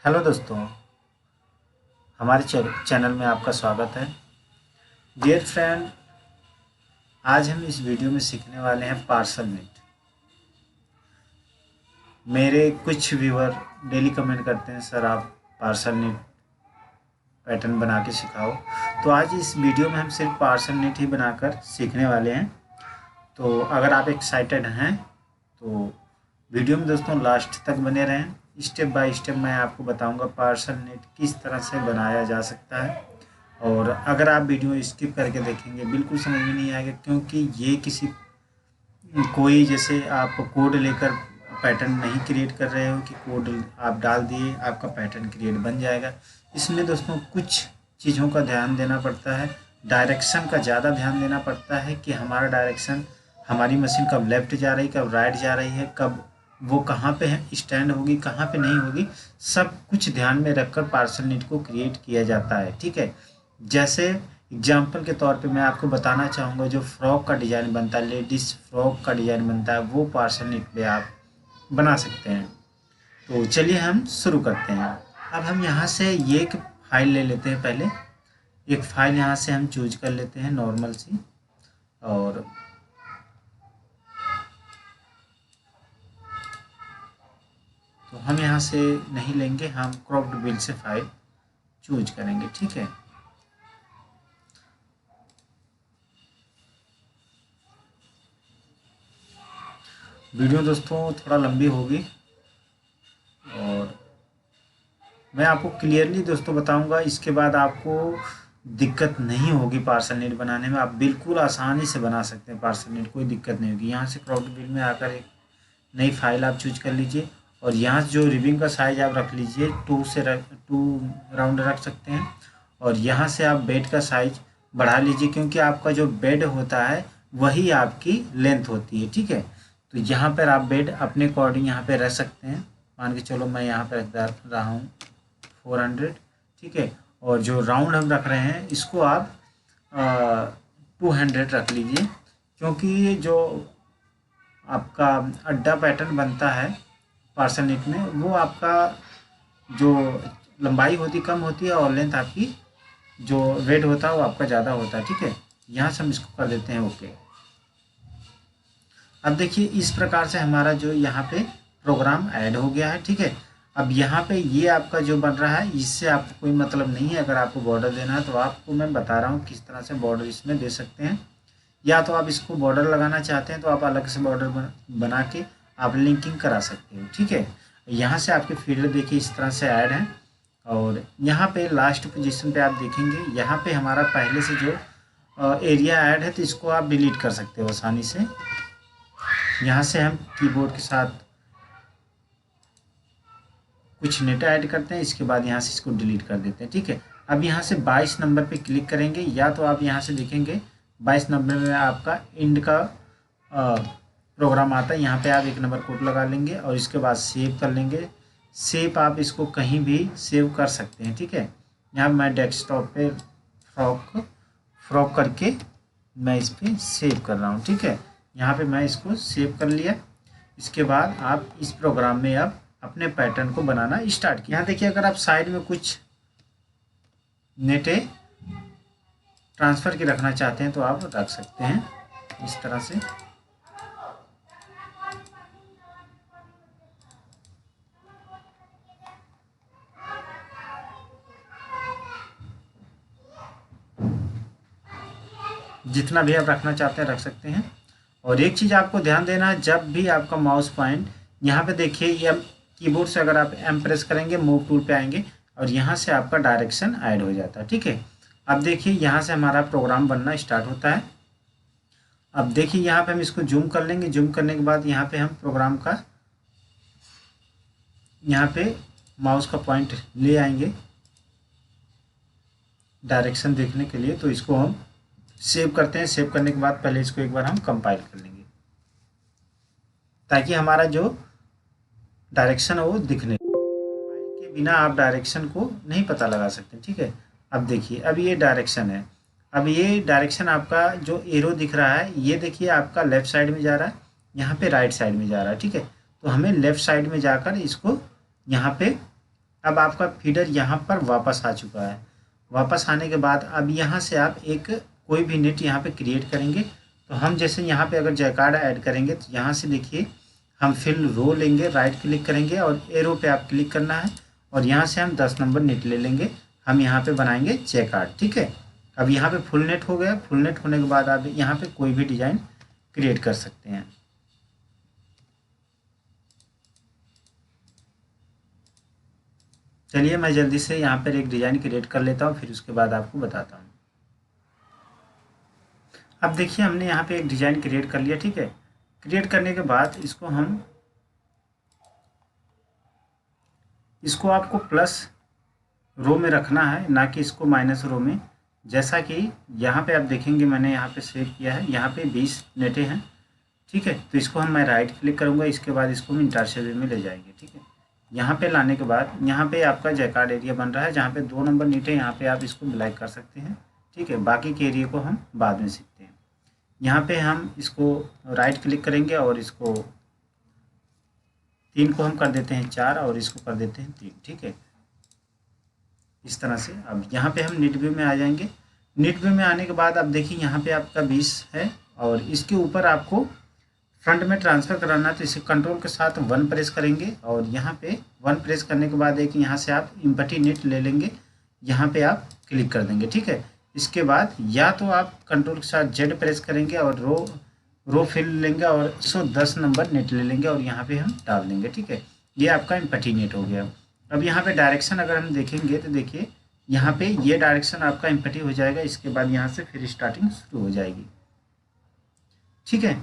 Hello दोस्तों, हमारे channel में आपका स्वागत है। डियर फ्रेंड, आज हम इस वीडियो में सीखने वाले हैं पार्सल नीट। मेरे कुछ व्यूअर डेली कमेंट करते हैं, सर आप पार्सल नीट पैटर्न बना के सिखाओ। तो आज इस वीडियो में हम सिर्फ पार्सल नीट ही बनाकर सीखने वाले हैं। तो अगर आप एक्साइटेड हैं तो वीडियो में दोस्तों लास्ट तक बने रहें। स्टेप बाय स्टेप मैं आपको बताऊंगा पार्सल नीट किस तरह से बनाया जा सकता है। और अगर आप वीडियो स्किप करके देखेंगे बिल्कुल समझ में नहीं आएगा, क्योंकि ये किसी कोई जैसे आप कोड लेकर पैटर्न नहीं क्रिएट कर रहे हो कि कोड आप डाल दिए आपका पैटर्न क्रिएट बन जाएगा। इसमें दोस्तों कुछ चीज़ों का ध्यान देना पड़ता है। डायरेक्शन का ज़्यादा ध्यान देना पड़ता है कि हमारा डायरेक्शन, हमारी मशीन कब लेफ़्ट जा रही, कब राइट जा रही है, कब वो कहाँ पे है स्टैंड होगी, कहाँ पे नहीं होगी, सब कुछ ध्यान में रखकर पार्सल नीट को क्रिएट किया जाता है। ठीक है, जैसे एग्जाम्पल के तौर पे मैं आपको बताना चाहूँगा, जो फ्रॉक का डिज़ाइन बनता है, लेडीज़ फ्रॉक का डिज़ाइन बनता है, वो पार्सल नीट पे आप बना सकते हैं। तो चलिए हम शुरू करते हैं। अब हम यहाँ से ये एक फाइल ले लेते हैं। पहले एक फ़ाइल यहाँ से हम चूज कर लेते हैं नॉर्मल सी, और तो हम यहाँ से नहीं लेंगे, हम क्रॉप्ड बिल से फाइल चूज करेंगे। ठीक है, वीडियो दोस्तों थोड़ा लंबी होगी और मैं आपको क्लियरली दोस्तों बताऊंगा। इसके बाद आपको दिक्कत नहीं होगी पार्सल नीट बनाने में, आप बिल्कुल आसानी से बना सकते हैं पार्सल नीट, कोई दिक्कत नहीं होगी। यहाँ से क्रॉप्ड बिल में आकर एक नई फाइल आप चूज कर लीजिए और यहाँ से जो रिबिंग का साइज आप रख लीजिए, 2 राउंड रख सकते हैं। और यहाँ से आप बेड का साइज बढ़ा लीजिए, क्योंकि आपका जो बेड होता है वही आपकी लेंथ होती है। ठीक है, तो यहाँ पर आप बेड अपने अकॉर्डिंग यहाँ पे रख सकते हैं। मान के चलो मैं यहाँ पर रख रहा हूँ 400। ठीक है, और जो राउंड हम रख रहे हैं इसको आप 200 रख लीजिए, क्योंकि जो आपका अड्डा पैटर्न बनता है पार्सल नीट में, वो आपका जो लंबाई होती कम होती है और लेंथ आपकी जो वेट होता है वो आपका ज़्यादा होता है। ठीक है, यहाँ से हम इसको कर देते हैं ओके। अब देखिए इस प्रकार से हमारा जो यहाँ पे प्रोग्राम ऐड हो गया है। ठीक है, अब यहाँ पे ये आपका जो बन रहा है इससे आपको कोई मतलब नहीं है। अगर आपको बॉर्डर देना है तो आपको मैं बता रहा हूँ किस तरह से बॉर्डर इसमें दे सकते हैं। या तो आप इसको बॉर्डर लगाना चाहते हैं तो आप अलग से बॉर्डर बना के आप लिंकिंग करा सकते हो। ठीक है, यहाँ से आपके फील्ड देखिए इस तरह से ऐड है। और यहाँ पे लास्ट पोजीशन पे आप देखेंगे, यहाँ पे हमारा पहले से जो एरिया ऐड है, तो इसको आप डिलीट कर सकते हो आसानी से। यहाँ से हम कीबोर्ड के साथ कुछ नेट ऐड करते हैं, इसके बाद यहाँ से इसको डिलीट कर देते हैं। ठीक है, अब यहाँ से 22 नंबर पे क्लिक करेंगे, या तो आप यहाँ से देखेंगे 22 नंबर में आपका इंड का प्रोग्राम आता है। यहाँ पे आप 1 नंबर कोड लगा लेंगे और इसके बाद सेव कर लेंगे। सेव आप इसको कहीं भी सेव कर सकते हैं। ठीक है, यहाँ मैं डेस्कटॉप पे फ्रॉक करके मैं इस पर सेव कर रहा हूँ। ठीक है, यहाँ पे मैं इसको सेव कर लिया। इसके बाद आप इस प्रोग्राम में अब अपने पैटर्न को बनाना स्टार्ट किया। यहाँ देखिए अगर आप साइड में कुछ नेटे ट्रांसफ़र के रखना चाहते हैं तो आप रख सकते हैं इस तरह से। जितना भी आप रखना चाहते हैं रख सकते हैं। और एक चीज़ आपको ध्यान देना है, जब भी आपका माउस पॉइंट यहाँ पे देखिए, ये कीबोर्ड से अगर आप एम प्रेस करेंगे मूव टूल पे आएंगे और यहाँ से आपका डायरेक्शन ऐड हो जाता है। ठीक है, अब देखिए यहाँ से हमारा प्रोग्राम बनना स्टार्ट होता है। अब देखिए यहाँ पे हम इसको जूम कर लेंगे। जूम करने के बाद यहाँ पे हम प्रोग्राम का यहाँ पे माउस का पॉइंट ले आएंगे डायरेक्शन देखने के लिए। तो इसको हम सेव करते हैं। सेव करने के बाद पहले इसको एक बार हम कंपाइल कर लेंगे, ताकि हमारा जो डायरेक्शन है वो दिखने के बिना आप डायरेक्शन को नहीं पता लगा सकते। ठीक है, अब देखिए अब ये डायरेक्शन है। अब ये डायरेक्शन आपका जो एरो दिख रहा है, ये देखिए आपका लेफ़्ट साइड में जा रहा है, यहाँ पे राइट साइड में जा रहा है। ठीक है, तो हमें लेफ़्ट साइड में जाकर इसको यहाँ पे अब आपका फीडर यहाँ पर वापस आ चुका है। वापस आने के बाद अब यहाँ से आप एक कोई भी नेट यहाँ पे क्रिएट करेंगे। तो हम जैसे यहाँ पे अगर जयकार्ड ऐड करेंगे तो यहाँ से देखिए हम फिल रो लेंगे, राइट क्लिक करेंगे और एरो पे आप क्लिक करना है और यहाँ से हम 10 नंबर नेट ले लेंगे। हम यहाँ पे बनाएंगे जयकार्ड, ठीक है। अब यहाँ पे फुल नेट हो गया। फुल नेट होने के बाद आप यहाँ पे कोई भी डिज़ाइन क्रिएट कर सकते हैं। चलिए मैं जल्दी से यहाँ पर एक डिज़ाइन क्रिएट कर लेता हूँ, फिर उसके बाद आपको बताता हूँ। अब देखिए हमने यहाँ पे एक डिज़ाइन क्रिएट कर लिया, ठीक है। क्रिएट करने के बाद इसको आपको प्लस रो में रखना है, ना कि इसको माइनस रो में। जैसा कि यहाँ पे आप देखेंगे मैंने यहाँ पे सेव किया है, यहाँ पे 20 नेटें हैं, ठीक है। तो इसको मैं राइट क्लिक करूँगा, इसके बाद इसको हम इंटरसेप्ट वे में ले जाएंगे, ठीक है। यहाँ पे लाने के बाद यहाँ पे आपका जयकार्ड एरिया बन रहा है, जहाँ पे 2 नंबर नेटें, यहाँ पे आप इसको ब्लैक कर सकते हैं, ठीक है। बाकी के एरिया को हम बाद में सीखते हैं। यहाँ पे हम इसको राइट क्लिक करेंगे और इसको 3 को हम कर देते हैं 4 और इसको कर देते हैं 3, ठीक है। इस तरह से अब यहाँ पे हम नेट व्यू में आ जाएंगे। नेट व्यू में आने के बाद अब देखिए यहाँ पे आपका 20 है और इसके ऊपर आपको फ्रंट में ट्रांसफ़र कराना है। तो इसे कंट्रोल के साथ 1 प्रेस करेंगे और यहाँ पे 1 प्रेस करने के बाद एक यहाँ से आप एम्प्टी नेट ले लेंगे, यहाँ पे आप क्लिक कर देंगे, ठीक है। इसके बाद या तो आप कंट्रोल के साथ Z प्रेस करेंगे और रो फिल लेंगे और 110 नंबर नेट ले लेंगे और यहाँ पे हम डाल देंगे, ठीक है। ये आपका एम्प्टी नेट हो गया। अब यहाँ पे डायरेक्शन अगर हम देखेंगे तो देखिए यहाँ पे ये डायरेक्शन आपका एम्प्टी हो जाएगा। इसके बाद यहाँ से फिर स्टार्टिंग शुरू हो जाएगी, ठीक है।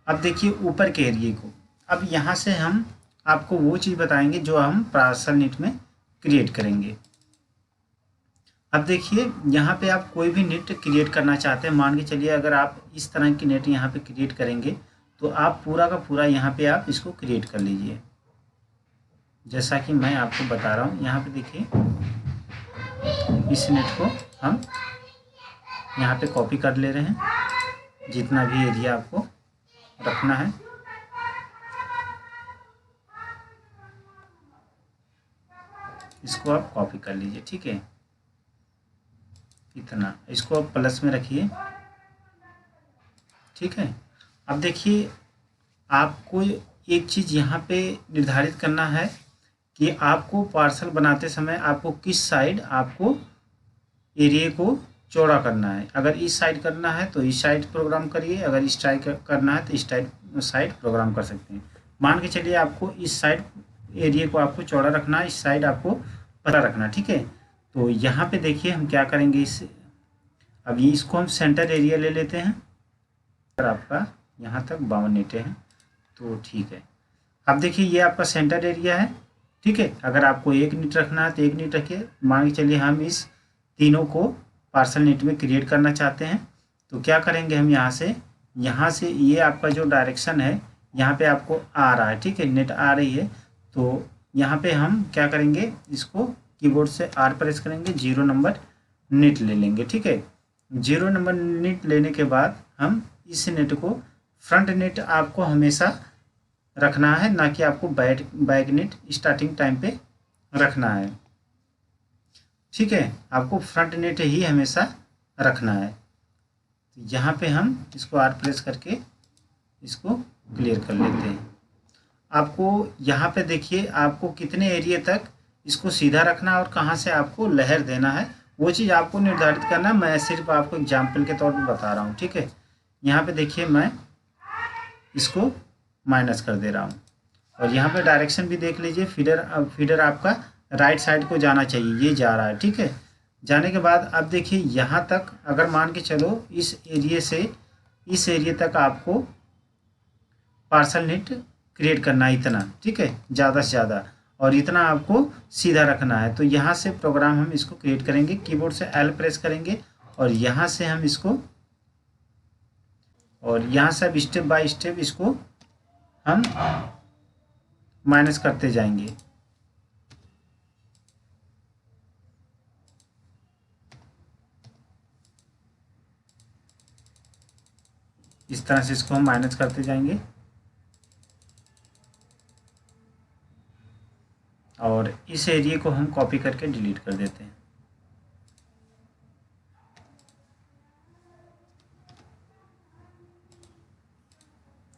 अब देखिए ऊपर के एरिए को, अब यहाँ से हम आपको वो चीज़ बताएंगे जो हम पार्सल नेट में क्रिएट करेंगे। अब देखिए यहाँ पे आप कोई भी नेट क्रिएट करना चाहते हैं, मान के चलिए अगर आप इस तरह की नेट यहाँ पे क्रिएट करेंगे तो आप पूरा का पूरा यहाँ पे आप इसको क्रिएट कर लीजिए, जैसा कि मैं आपको बता रहा हूँ। यहाँ पे देखिए इस नेट को हम यहाँ पे कॉपी कर ले रहे हैं, जितना भी एरिया आपको रखना है। इसको आप कॉपी कर लीजिए, ठीक है। इतना इसको आप प्लस में रखिए, ठीक है। अब देखिए आपको एक चीज़ यहाँ पे निर्धारित करना है कि आपको पार्सल बनाते समय आपको किस साइड आपको एरिया को चौड़ा करना है। अगर इस साइड करना है तो इस साइड प्रोग्राम करिए, अगर इस साइड करना है तो इस साइड प्रोग्राम कर सकते हैं। मान के चलिए आपको इस साइड एरिया को आपको चौड़ा रखना है, इस साइड आपको पतला रखना, ठीक है। तो यहाँ पे देखिए हम क्या करेंगे, अब ये इसको हम सेंटर एरिया ले लेते हैं। आपका यहाँ तक 52 नेटें हैं, तो ठीक है। अब देखिए ये आपका सेंटर एरिया है, ठीक है। अगर आपको 1 नीट रखना है तो 1 नीट रखिए। मान के चलिए हम इस तीनों को पार्सल नेट में क्रिएट करना चाहते हैं, तो क्या करेंगे हम यहाँ से ये आपका जो डायरेक्शन है यहाँ पे आपको आ रहा है, ठीक है, नेट आ रही है। तो यहाँ पे हम क्या करेंगे, इसको कीबोर्ड से R प्रेस करेंगे, 0 नंबर नेट ले लेंगे, ठीक है। 0 नंबर नेट लेने के बाद हम इस नेट को फ्रंट नेट आपको हमेशा रखना है, ना कि आपको बैक नेट स्टार्टिंग टाइम पे रखना है, ठीक है। आपको फ्रंट नेट ही हमेशा रखना है। तो यहाँ पे हम इसको R प्रेस करके इसको क्लियर कर लेते हैं। आपको यहाँ पे देखिए आपको कितने एरिया तक इसको सीधा रखना है और कहाँ से आपको लहर देना है, वो चीज़ आपको निर्धारित करना है। मैं सिर्फ आपको एग्जाम्पल के तौर पर बता रहा हूँ, ठीक है। यहाँ पे देखिए मैं इसको माइनस कर दे रहा हूँ और यहाँ पे डायरेक्शन भी देख लीजिए। फीडर आपका राइट साइड को जाना चाहिए, ये जा रहा है, ठीक है। जाने के बाद अब देखिए यहाँ तक अगर मान के चलो इस एरिया से इस एरिया तक आपको पार्सल नेट क्रिएट करना है, इतना, ठीक है, ज़्यादा से ज़्यादा, और इतना आपको सीधा रखना है। तो यहाँ से प्रोग्राम हम इसको क्रिएट करेंगे, कीबोर्ड से L प्रेस करेंगे और यहाँ से हम इसको और यहाँ से अब स्टेप बाय स्टेप इसको हम माइनस करते जाएंगे। इस तरह से इसको हम माइनस करते जाएंगे और इस एरिया को हम कॉपी करके डिलीट कर देते हैं।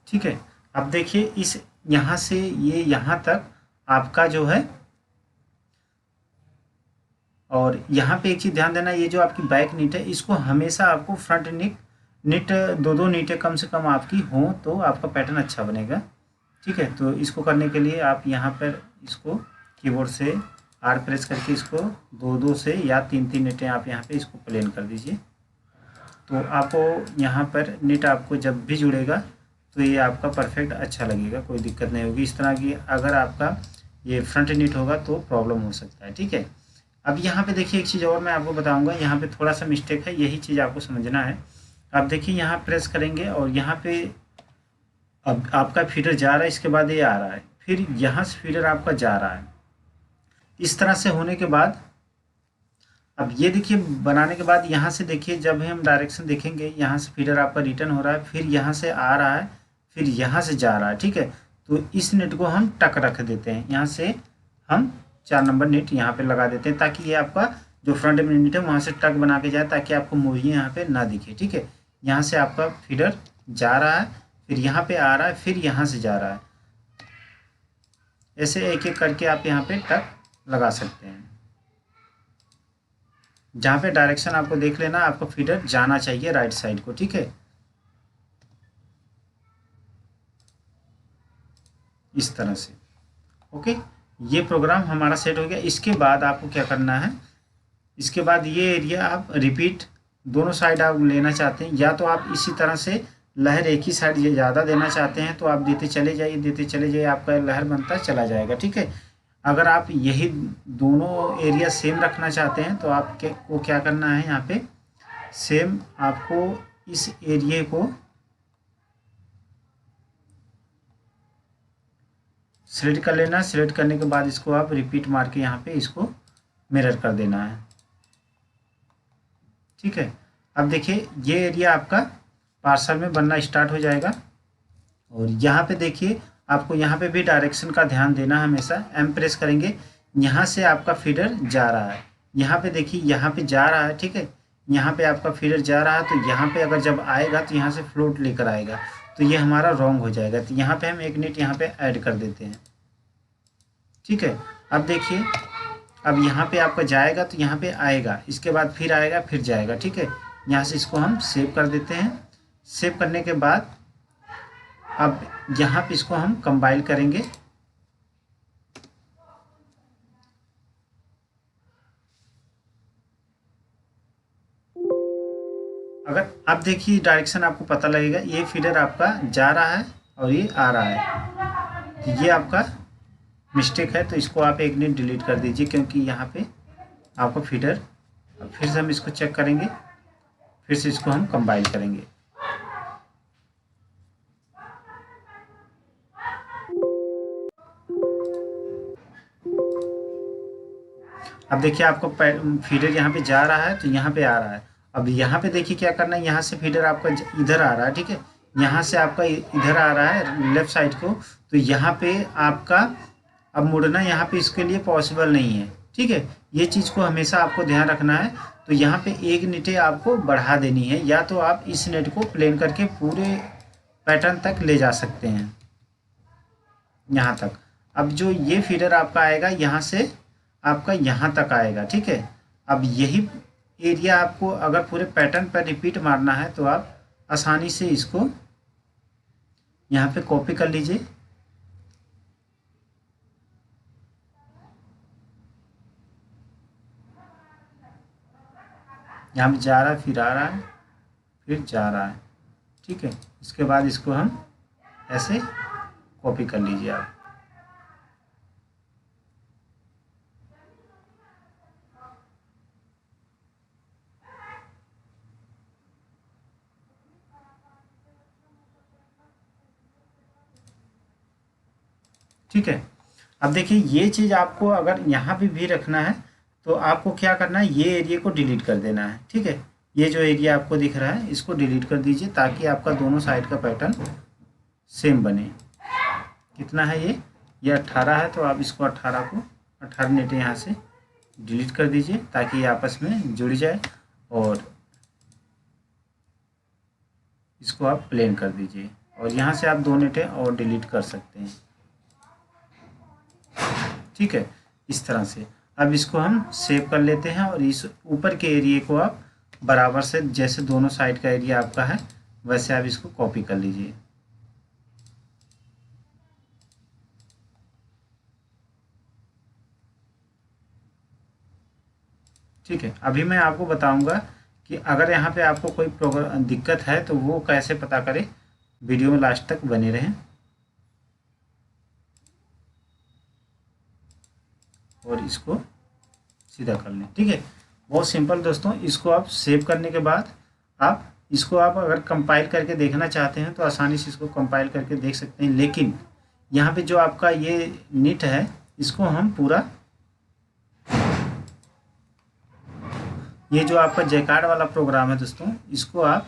ठीक है, अब देखिए इस यहाँ से ये यहाँ तक आपका जो है, और यहाँ पे एक चीज़ ध्यान देना, ये जो आपकी बैक नीट है इसको हमेशा आपको फ्रंट नीट दो नीटें कम से कम आपकी हों तो आपका पैटर्न अच्छा बनेगा। ठीक है, तो इसको करने के लिए आप यहाँ पर इसको कीबोर्ड से आर प्रेस करके इसको दो से या तीन नीटें आप यहाँ पे इसको प्लेन कर दीजिए। तो आपको यहाँ पर नीट आपको जब भी जुड़ेगा तो ये आपका परफेक्ट अच्छा लगेगा, कोई दिक्कत नहीं होगी। इस तरह की अगर आपका ये फ्रंट नीट होगा तो प्रॉब्लम हो सकता है। ठीक है, अब यहाँ पे देखिए एक चीज़ और मैं आपको बताऊंगा, यहाँ पे थोड़ा सा मिस्टेक है, यही चीज़ आपको समझना है। आप देखिए यहाँ प्रेस करेंगे और यहाँ पे अब आपका फीडर जा रहा है, इसके बाद ये आ रहा है, फिर यहाँ से फीडर आपका जा रहा है। इस तरह से होने के बाद अब ये देखिए बनाने के बाद यहाँ से देखिए जब हम डायरेक्शन देखेंगे, यहाँ से फीडर आपका रिटर्न हो रहा है, फिर यहाँ से आ रहा है, फिर यहाँ से जा रहा है। ठीक है, तो इस नेट को हम टक रख देते हैं, यहाँ से हम 4 नंबर नेट यहाँ पे लगा देते हैं ताकि ये आपका जो फ्रंट में नेट है वहाँ से टक बना के जाए, ताकि आपको मूवी यहाँ पे ना दिखे। ठीक है, यहाँ से आपका फीडर जा रहा है, फिर यहाँ पे आ रहा है, फिर यहाँ से जा रहा है। ऐसे एक एक करके आप यहाँ पे टक लगा सकते हैं। जहाँ पे डायरेक्शन आपको देख लेना, आपको फीडर जाना चाहिए राइट साइड को। ठीक है, इस तरह से। ओके, ये प्रोग्राम हमारा सेट हो गया। इसके बाद आपको क्या करना है, इसके बाद ये एरिया आप रिपीट दोनों साइड आप लेना चाहते हैं, या तो आप इसी तरह से लहर एक ही साइड ये ज़्यादा देना चाहते हैं तो आप देते चले जाइए, आपका लहर बनता चला जाएगा। ठीक है, अगर आप यही दोनों एरिया सेम रखना चाहते हैं तो आपको क्या करना है, यहाँ पे सेम आपको इस एरिया को सिलेक्ट कर लेना। सिलेक्ट करने के बाद इसको आप रिपीट मार के यहाँ पे इसको मिरर कर देना है। ठीक है, अब देखिए ये एरिया आपका पार्सल में बनना स्टार्ट हो जाएगा। और यहाँ पे देखिए आपको यहाँ पे भी डायरेक्शन का ध्यान देना, हमेशा एम प्रेस करेंगे, यहाँ से आपका फीडर जा रहा है, यहाँ पे देखिए यहाँ पे जा रहा है। ठीक है, यहाँ पे आपका फीडर जा रहा है, तो यहाँ पे अगर जब आएगा तो यहाँ से फ्लोट लेकर आएगा, तो ये हमारा रॉन्ग हो जाएगा। तो यहाँ पे हम एक नेट यहाँ पे ऐड कर देते हैं। ठीक है, अब देखिए अब यहाँ पे आपका जाएगा तो यहाँ पे आएगा, इसके बाद फिर आएगा, फिर जाएगा। ठीक है, यहाँ से इसको हम सेव कर देते हैं। सेव करने के बाद अब यहाँ पे इसको हम कंपाइल करेंगे। अगर आप देखिए डायरेक्शन आपको पता लगेगा, ये फीडर आपका जा रहा है और ये आ रहा है, तो ये आपका मिस्टेक है, तो इसको आप एक नेट डिलीट कर दीजिए, क्योंकि यहाँ पे आपका फीडर। फिर से हम इसको चेक करेंगे, फिर से इसको हम कंपाइल करेंगे। अब देखिए आपको फीडर यहाँ पे जा रहा है तो यहाँ पे आ रहा है। अब यहाँ पे देखिए क्या करना है, यहाँ से फीडर आपका इधर आ रहा है। ठीक है, यहाँ से आपका इधर आ रहा है लेफ्ट साइड को, तो यहाँ पे आपका अब मुड़ना यहाँ पे इसके लिए पॉसिबल नहीं है। ठीक है, ये चीज़ को हमेशा आपको ध्यान रखना है। तो यहाँ पे एक नेटें आपको बढ़ा देनी है, या तो आप इस नेट को प्लेन करके पूरे पैटर्न तक ले जा सकते हैं यहाँ तक। अब जो ये फीडर आपका आएगा यहाँ से आपका यहाँ तक आएगा। ठीक है, अब यही एरिया आपको अगर पूरे पैटर्न पर रिपीट मारना है तो आप आसानी से इसको यहाँ पे कॉपी कर लीजिए। यहाँ पे जा रहा है, फिर आ रहा है, फिर जा रहा है। ठीक है, इसके बाद इसको हम ऐसे कॉपी कर लीजिए आप। ठीक है, अब देखिए ये चीज़ आपको अगर यहाँ पे भी रखना है तो आपको क्या करना है, ये एरिया को डिलीट कर देना है। ठीक है, ये जो एरिया आपको दिख रहा है इसको डिलीट कर दीजिए, ताकि आपका दोनों साइड का पैटर्न सेम बने। कितना है ये 18 है, तो आप इसको 18 को 18 नीट यहाँ से डिलीट कर दीजिए ताकि ये आपस में जुड़ जाए और इसको आप प्लेन कर दीजिए। और यहाँ से आप 2 नीटें और डिलीट कर सकते हैं। ठीक है, इस तरह से अब इसको हम सेव कर लेते हैं और इस ऊपर के एरिया को आप बराबर से, जैसे दोनों साइड का एरिया आपका है वैसे आप इसको कॉपी कर लीजिए। ठीक है, अभी मैं आपको बताऊंगा कि अगर यहाँ पे आपको कोई दिक्कत है तो वो कैसे पता करें। वीडियो में लास्ट तक बने रहें और इसको सीधा कर लें। ठीक है, बहुत सिंपल दोस्तों। इसको आप सेव करने के बाद आप अगर कंपाइल करके देखना चाहते हैं तो आसानी से इसको कंपाइल करके देख सकते हैं। लेकिन यहाँ पे जो आपका ये नीट है इसको हम पूरा, ये जो आपका जैकार्ड वाला प्रोग्राम है दोस्तों, इसको आप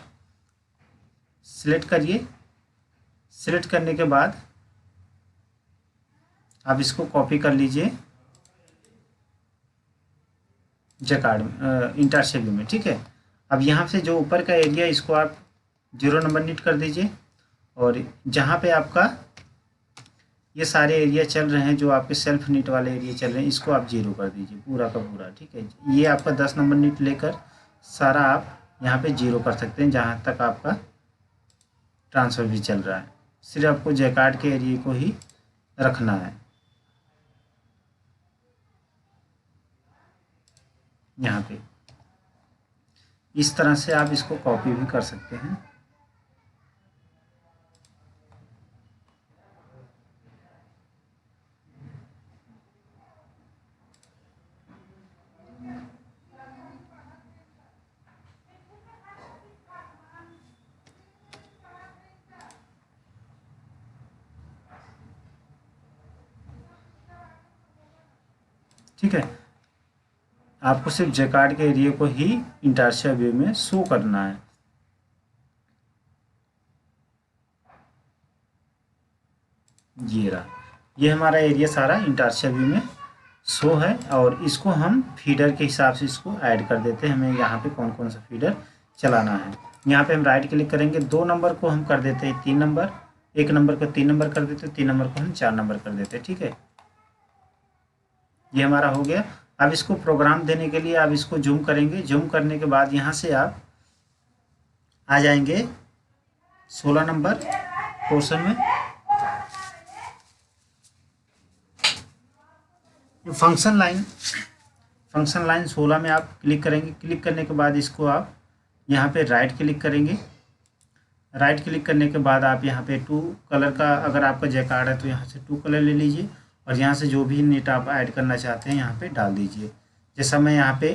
सिलेक्ट करिए। सिलेक्ट करने के बाद आप इसको कॉपी कर लीजिए जैकार्ड इंटरसेप में। ठीक है, अब यहाँ से जो ऊपर का एरिया इसको आप 0 नंबर नीट कर दीजिए और जहाँ पे आपका ये सारे एरिया चल रहे हैं, जो आपके सेल्फ नीट वाले एरिया चल रहे हैं, इसको आप 0 कर दीजिए पूरा का पूरा। ठीक है, ये आपका 10 नंबर नीट लेकर सारा आप यहाँ पे 0 कर सकते हैं जहाँ तक आपका ट्रांसफ़र भी चल रहा है। सिर्फ आपको जैकार्ड के एरिया को ही रखना है। यहाँ पे इस तरह से आप इसको कॉपी भी कर सकते हैं। ठीक है, आपको सिर्फ जैकार्ड के एरिया को ही इंटार्शिया व्यू में शो करना है। ये रहा, ये हमारा एरिया सारा इंटार्शिया व्यू में शो है और इसको हम फीडर के हिसाब से इसको ऐड कर देते हैं। हमें यहाँ पे कौन कौन सा फीडर चलाना है। यहाँ पे हम राइट क्लिक करेंगे, 2 नंबर को हम कर देते हैं 3 नंबर, 1 नंबर को 3 नंबर कर देते हैं, 3 नंबर को हम 4 नंबर कर देते हैं। ठीक है, ये हमारा हो गया। अब इसको प्रोग्राम देने के लिए आप इसको जूम करेंगे। जूम करने के बाद यहाँ से आप आ जाएंगे 16 नंबर पोर्शन में, फंक्शन लाइन 16 में आप क्लिक करेंगे। क्लिक करने के बाद इसको आप यहाँ पे राइट क्लिक करेंगे। राइट क्लिक करने के बाद आप यहाँ पे 2 कलर का, अगर आपका जैकार्ड है तो यहाँ से 2 कलर ले लीजिए और यहाँ से जो भी नीट आप ऐड करना चाहते हैं यहाँ पे डाल दीजिए। जैसा मैं यहाँ पे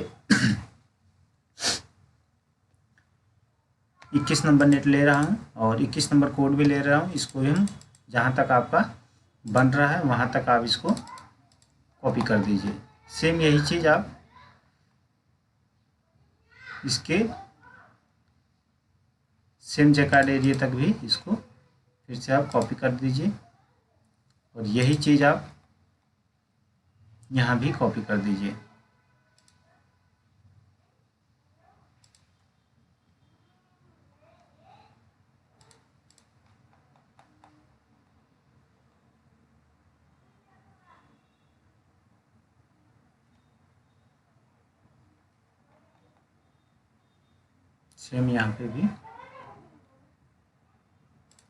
21 नंबर नेट ले रहा हूँ और 21 नंबर कोड भी ले रहा हूँ। इसको हम जहाँ तक आपका बन रहा है वहाँ तक आप इसको कॉपी कर दीजिए। सेम यही चीज़ आप इसके सेम जैकार्ड एरिया तक भी इसको फिर से आप कॉपी कर दीजिए और यही चीज़ आप यहाँ भी कॉपी कर दीजिए। सेम यहाँ पे भी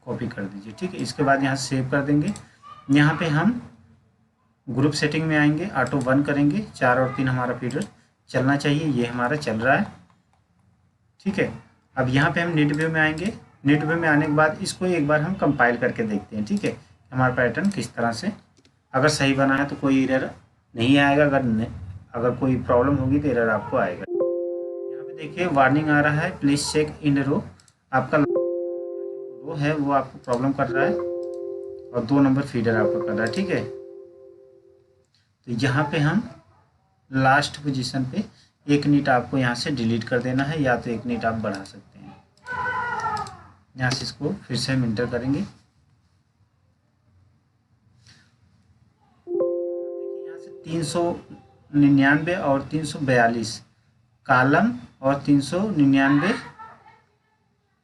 कॉपी कर दीजिए। ठीक है, इसके बाद यहाँ सेव कर देंगे। यहाँ पे हम ग्रुप सेटिंग में आएंगे, ऑटो 1 करेंगे, 4 और 3 हमारा फीडर चलना चाहिए, ये हमारा चल रहा है। ठीक है, अब यहाँ पे हम नीट व्यू में आएंगे। नीट व्यू में आने के बाद इसको एक बार हम कंपाइल करके देखते हैं। ठीक है, हमारा पैटर्न किस तरह से, अगर सही बना है तो कोई एरर नहीं आएगा, अगर कोई प्रॉब्लम होगी तो एरर आपको आएगा। यहाँ पे देखिए वार्निंग आ रहा है, प्लीज़ चेक इन रो। आपका रो है वो आपको प्रॉब्लम कर रहा है और 2 नंबर फीडर आपको कर रहा है। ठीक है, तो यहाँ पे हम लास्ट पोजीशन पे 1 नीट आपको यहाँ से डिलीट कर देना है, या तो 1 नीट आप बढ़ा सकते हैं। यहाँ से इसको फिर से हम इंटर करेंगे। देखिए यहाँ से 399 और 342 कॉलम, और 399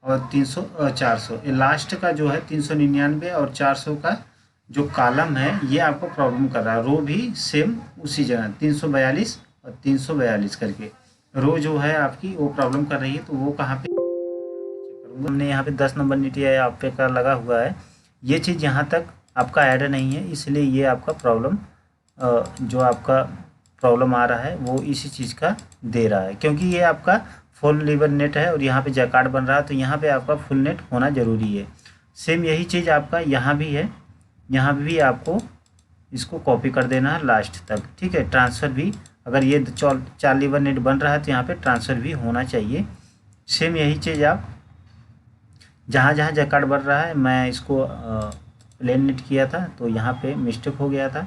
और 400, ये लास्ट का जो है 399 और 400 का जो कॉलम है ये आपको प्रॉब्लम कर रहा है। रो भी सेम उसी जगह 342 और 342 करके रो जो है आपकी वो प्रॉब्लम कर रही है। तो वो कहाँ पे करूँगा, हमने यहाँ पे 10 नंबर नीचे आप पे का लगा हुआ है, ये चीज़ यहाँ तक आपका ऐड नहीं है, इसलिए ये आपका प्रॉब्लम जो आपका प्रॉब्लम आ रहा है वो इसी चीज़ का दे रहा है, क्योंकि ये आपका फुल लीवर नेट है और यहाँ पे जैकार्ड बन रहा है, तो यहाँ पे आपका फुल नेट होना ज़रूरी है। सेम यही चीज़ आपका यहाँ भी है, यहाँ भी आपको इसको कॉपी कर देना है लास्ट तक, ठीक है। ट्रांसफ़र भी अगर ये 4 लीवर नेट बन रहा है तो यहाँ पे ट्रांसफ़र भी होना चाहिए। सेम यही चीज़ आप जहाँ जहाँ जैकार्ड बन रहा है, मैं इसको प्लेन नेट किया था तो यहाँ पे मिस्टेक हो गया था,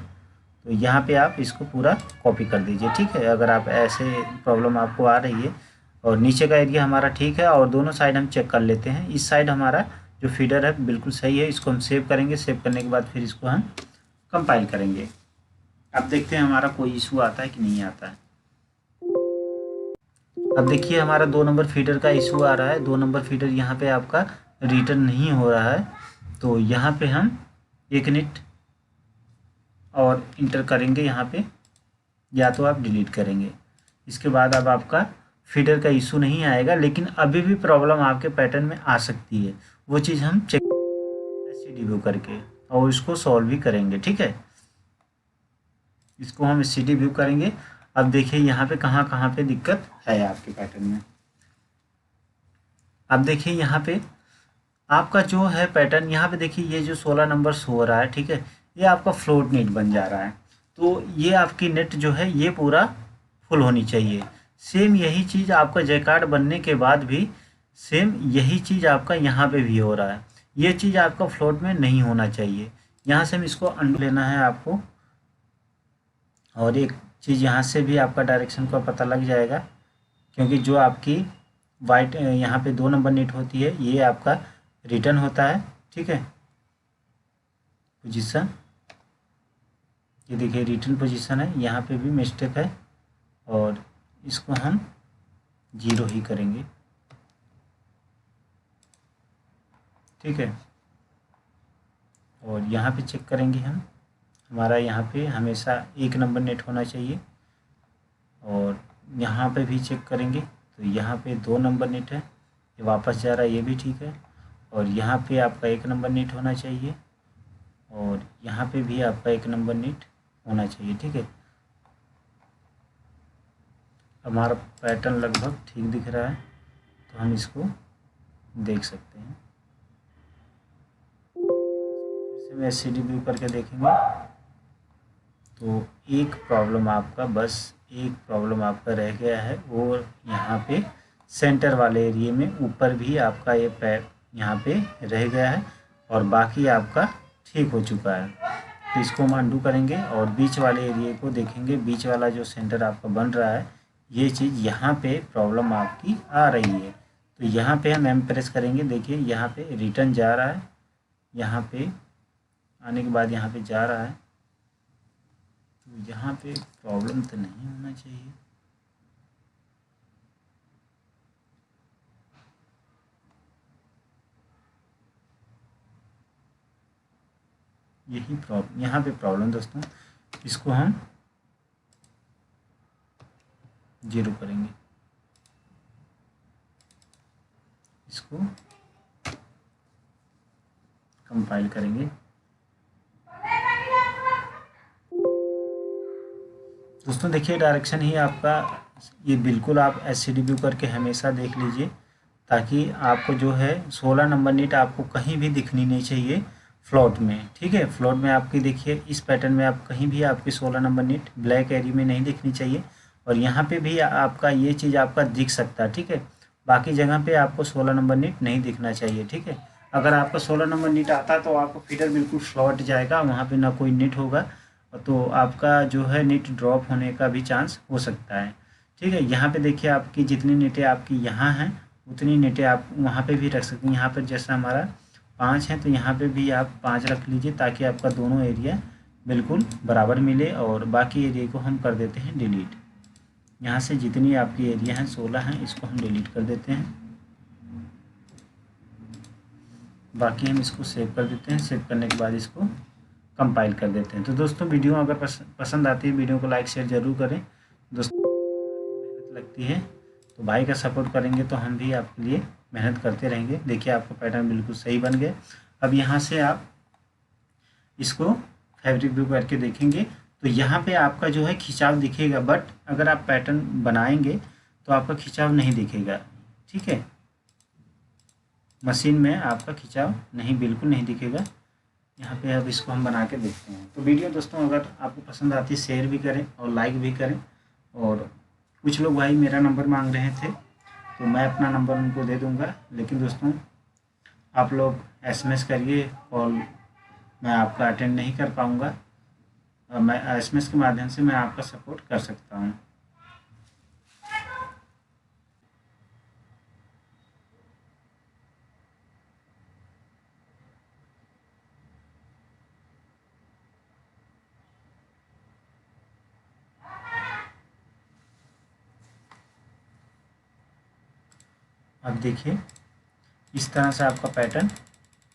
तो यहाँ पे आप इसको पूरा कॉपी कर दीजिए, ठीक है। अगर आप ऐसे प्रॉब्लम आपको आ रही है, और नीचे का एरिया हमारा ठीक है, और दोनों साइड हम चेक कर लेते हैं। इस साइड हमारा जो फीडर है बिल्कुल सही है, इसको हम सेव करेंगे। सेव करने के बाद फिर इसको हम कंपाइल करेंगे। अब देखते हैं हमारा कोई इशू आता है कि नहीं आता है। अब देखिए हमारा 2 नंबर फीडर का इशू आ रहा है। 2 नंबर फीडर यहाँ पे आपका रिटर्न नहीं हो रहा है, तो यहाँ पे हम 1 निट और इंटर करेंगे यहाँ पे, या तो आप डिलीट करेंगे। इसके बाद अब आपका फीडर का इशू नहीं आएगा, लेकिन अभी भी प्रॉब्लम आपके पैटर्न में आ सकती है। वो चीज़ हम चेक SCD करके और इसको सॉल्व भी करेंगे, ठीक है। इसको हम SCD व्यू करेंगे। अब देखिए यहाँ पे कहाँ कहाँ पे दिक्कत है आपके पैटर्न में। अब देखिए यहाँ पे आपका जो है पैटर्न, यहाँ पे देखिए ये जो 16 नंबर हो रहा है, ठीक है, ये आपका फ्लोट नेट बन जा रहा है। तो ये आपकी नेट जो है ये पूरा फुल होनी चाहिए। सेम यही चीज़ आपका जैकार्ड बनने के बाद भी सेम यही चीज़ आपका यहाँ पे भी हो रहा है। ये चीज़ आपका फ्लोट में नहीं होना चाहिए। यहाँ से हम इसको अंडू लेना है आपको, और एक चीज़ यहाँ से भी आपका डायरेक्शन का पता लग जाएगा, क्योंकि जो आपकी वाइट यहाँ पे 2 नंबर नेट होती है ये आपका रिटर्न होता है, ठीक है। पोजीशन ये देखिए रिटर्न पोजीशन है, यहाँ पे भी मिस्टेक है, और इसको हम 0 ही करेंगे, ठीक है। और यहाँ पे चेक करेंगे हम, हमारा यहाँ पे हमेशा 1 नंबर नेट होना चाहिए, और यहाँ पे भी चेक करेंगे तो यहाँ पे 2 नंबर नेट है, ये वापस जा रहा है, ये भी ठीक है। और यहाँ पे आपका 1 नंबर नेट होना चाहिए, और यहाँ पे भी आपका 1 नंबर नेट होना चाहिए, ठीक है। हमारा पैटर्न लगभग ठीक दिख रहा है, तो हम इसको देख सकते हैं। फिर से मैं SCD व्यू करके देखेंगे तो एक प्रॉब्लम आपका, बस एक प्रॉब्लम आपका रह गया है, और यहाँ पे सेंटर वाले एरिया में ऊपर भी आपका ये पैर यहाँ पे रह गया है, और बाकी आपका ठीक हो चुका है। तो इसको हम अंडू करेंगे और बीच वाले एरिया को देखेंगे। बीच वाला जो सेंटर आपका बन रहा है, ये चीज़ यहाँ पे प्रॉब्लम आपकी आ रही है, तो यहाँ पे हम M प्रेस करेंगे। देखिए यहाँ पे रिटर्न जा रहा है, यहाँ पे आने के बाद यहाँ पे जा रहा है, तो यहाँ पे प्रॉब्लम तो नहीं होना चाहिए। यही प्रॉब्लम, यहाँ पे प्रॉब्लम दोस्तों, इसको हम 0 करेंगे, इसको कंपाइल करेंगे। दोस्तों देखिए डायरेक्शन ही आपका, ये बिल्कुल आप SCD व्यू करके हमेशा देख लीजिए, ताकि आपको जो है 16 नंबर नीट आपको कहीं भी दिखनी नहीं चाहिए फ्लोट में, ठीक है। फ्लोट में आपकी देखिए इस पैटर्न में आप कहीं भी आपकी 16 नंबर नीट ब्लैक एरिया में नहीं दिखनी चाहिए, और यहाँ पे भी आपका ये चीज़ आपका दिख सकता है, ठीक है। बाकी जगह पे आपको 16 नंबर नीट नहीं दिखना चाहिए, ठीक है। अगर आपका 16 नंबर नीट आता तो आपको फीडर बिल्कुल फ्लॉट जाएगा, वहाँ पे ना कोई नीट होगा, तो आपका जो है नीट ड्रॉप होने का भी चांस हो सकता है, ठीक है। यहाँ पे देखिए आपकी जितनी नीटें आपकी यहाँ हैं उतनी नीटें आप वहाँ पे भी रख सकते हैं। यहाँ पर जैसा हमारा 5 है तो यहाँ पे भी आप 5 रख लीजिए, ताकि आपका दोनों एरिया बिल्कुल बराबर मिले और बाकी एरिया को हम कर देते हैं डिलीट। यहाँ से जितनी आपकी एरिया है 16 हैं, इसको हम डिलीट कर देते हैं। बाकी हम इसको सेव कर देते हैं। सेव करने के बाद इसको कंपाइल कर देते हैं। तो दोस्तों वीडियो अगर पसंद आती है, वीडियो को लाइक शेयर ज़रूर करें। दोस्तों मेहनत लगती है तो भाई का सपोर्ट करेंगे तो हम भी आपके लिए मेहनत करते रहेंगे। देखिए आपका पैटर्न बिल्कुल सही बन गया। अब यहाँ से आप इसको फैब्रिक व्यू करके देखेंगे तो यहाँ पे आपका जो है खिंचाव दिखेगा, बट अगर आप पैटर्न बनाएंगे तो आपका खिंचाव नहीं दिखेगा। ठीक है, मशीन में आपका खिंचाव बिल्कुल नहीं दिखेगा। यहाँ पे अब इसको हम बना के देखते हैं। तो वीडियो दोस्तों अगर आपको पसंद आती है शेयर भी करें और लाइक भी करें। और कुछ लोग भाई मेरा नंबर मांग रहे थे तो मैं अपना नंबर उनको दे दूँगा, लेकिन दोस्तों आप लोग SMS करिए, कॉल मैं आपका अटेंड नहीं कर पाऊँगा। मैं SMS के माध्यम से मैं आपका सपोर्ट कर सकता हूँ। अब देखिए इस तरह से आपका पैटर्न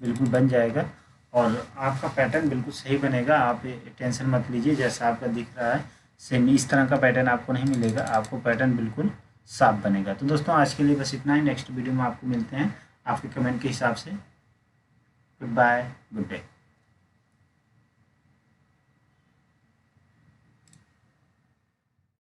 बिल्कुल बन जाएगा और आपका पैटर्न बिल्कुल सही बनेगा। आप टेंशन मत लीजिए, जैसा आपका दिख रहा है सेम इस तरह का पैटर्न आपको नहीं मिलेगा। आपको पैटर्न बिल्कुल साफ बनेगा। तो दोस्तों आज के लिए बस इतना ही। नेक्स्ट वीडियो में आपको मिलते हैं आपके कमेंट के हिसाब से। Goodbye, good day.